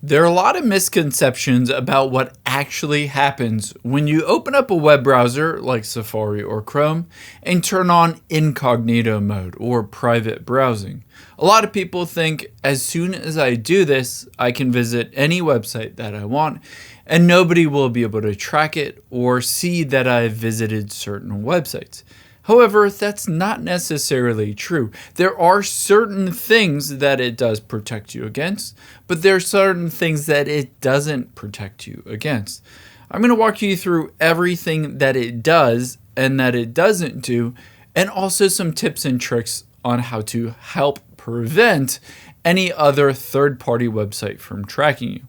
There are a lot of misconceptions about what actually happens when you open up a web browser like Safari or Chrome and turn on incognito mode or private browsing. A lot of people think as soon as I do this, I can visit any website that I want and nobody will be able to track it or see that I've visited certain websites. However, that's not necessarily true. There are certain things that it does protect you against, but there are certain things that it doesn't protect you against. I'm going to walk you through everything that it does and that it doesn't do, and also some tips and tricks on how to help prevent any other third-party website from tracking you.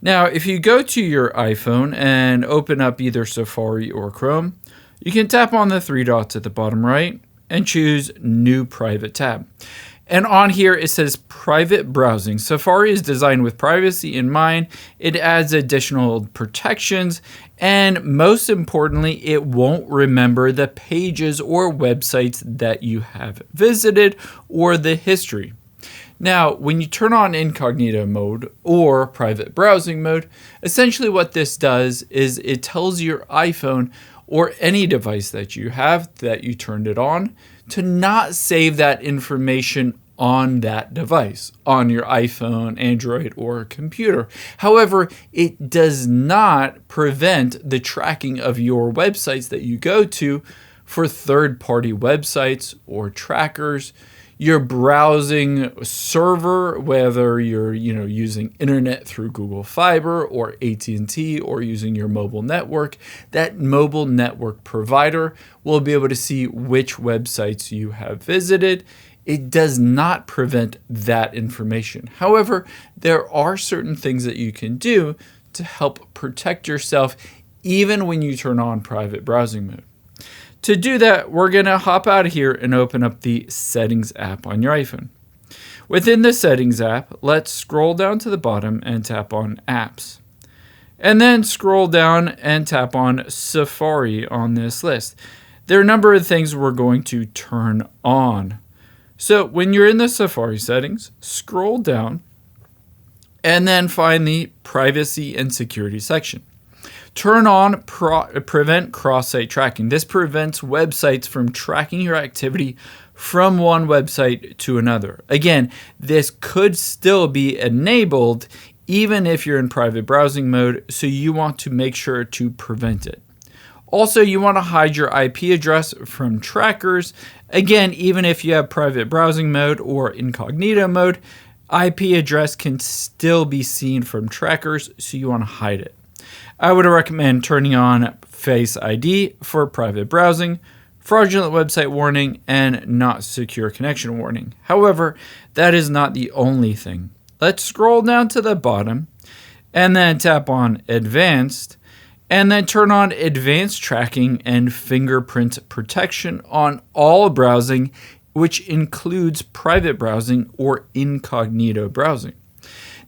Now, if you go to your iPhone and open up either Safari or Chrome, you can tap on the three dots at the bottom right and choose New Private tab. And on here it says Private Browsing. Safari is designed with privacy in mind. It adds additional protections, and most importantly, it won't remember the pages or websites that you have visited or the history. Now, when you turn on incognito mode or private browsing mode, essentially what this does is it tells your iPhone or any device that you have that you turned it on to not save that information on that device, on your iPhone, Android, or computer. However, it does not prevent the tracking of your websites that you go to for third-party websites or trackers. Your browsing server, whether you're using internet through Google Fiber or AT&T or using your mobile network, that mobile network provider will be able to see which websites you have visited. It does not prevent that information. However, there are certain things that you can do to help protect yourself even when you turn on private browsing mode. To do that, we're going to hop out of here and open up the Settings app on your iPhone. Within the Settings app, let's scroll down to the bottom and tap on Apps. And then scroll down and tap on Safari on this list. There are a number of things we're going to turn on. So when you're in the Safari settings, scroll down and then find the Privacy and Security section. Turn on Prevent Cross-Site Tracking. This prevents websites from tracking your activity from one website to another. Again, this could still be enabled even if you're in private browsing mode, so you want to make sure to prevent it. Also, you want to hide your IP address from trackers. Again, even if you have private browsing mode or incognito mode, IP address can still be seen from trackers, so you want to hide it. I would recommend turning on Face ID for private browsing, fraudulent website warning, and not secure connection warning. However, that is not the only thing. Let's scroll down to the bottom and then tap on Advanced and then turn on Advanced Tracking and Fingerprint Protection on all browsing, which includes private browsing or incognito browsing.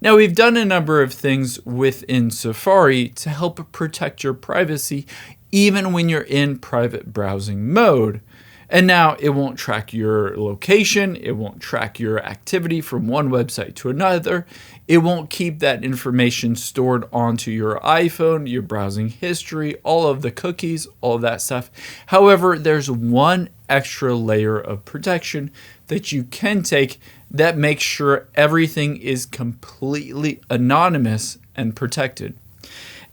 Now, we've done a number of things within Safari to help protect your privacy even when you're in private browsing mode. And now it won't track your location, it won't track your activity from one website to another, it won't keep that information stored onto your iPhone, your browsing history, all of the cookies, all of that stuff. However, there's one extra layer of protection that you can take that makes sure everything is completely anonymous and protected.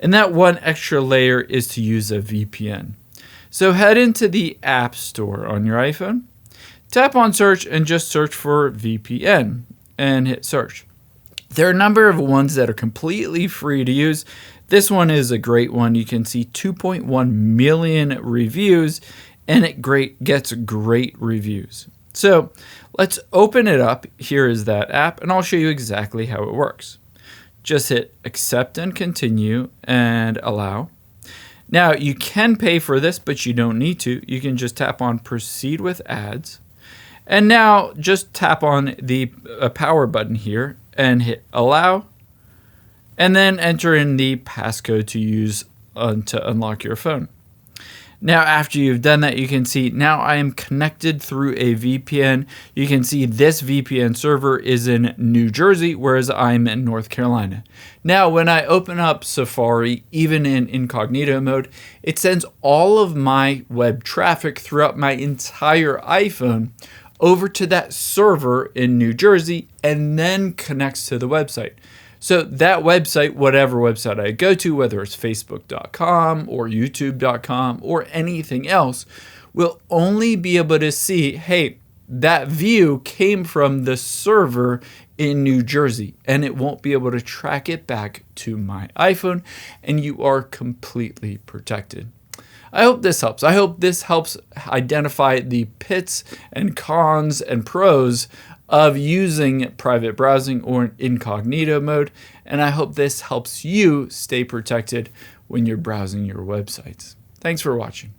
And that one extra layer is to use a VPN. So head into the App Store on your iPhone, tap on search and just search for VPN and hit search. There are a number of ones that are completely free to use. This one is a great one. You can see 2.1 million reviews and it gets great reviews. So let's open it up. Here is that app and I'll show you exactly how it works. Just hit accept and continue and allow. Now you can pay for this, but you don't need to. You can just tap on proceed with ads. And now just tap on the power button here and hit allow. And then enter in the passcode to use to unlock your phone. Now, after you've done that, you can see now I am connected through a VPN. You can see this VPN server is in New Jersey, whereas I'm in North Carolina. Now, when I open up Safari, even in incognito mode, it sends all of my web traffic throughout my entire iPhone over to that server in New Jersey and then connects to the website. So that website, whatever website I go to, whether it's facebook.com or youtube.com or anything else, will only be able to see, hey, that view came from the server in New Jersey, and it won't be able to track it back to my iPhone, and you are completely protected. I hope this helps. I hope this helps identify the pits and cons and pros of using private browsing or incognito mode, and I hope this helps you stay protected when you're browsing your websites. Thanks for watching.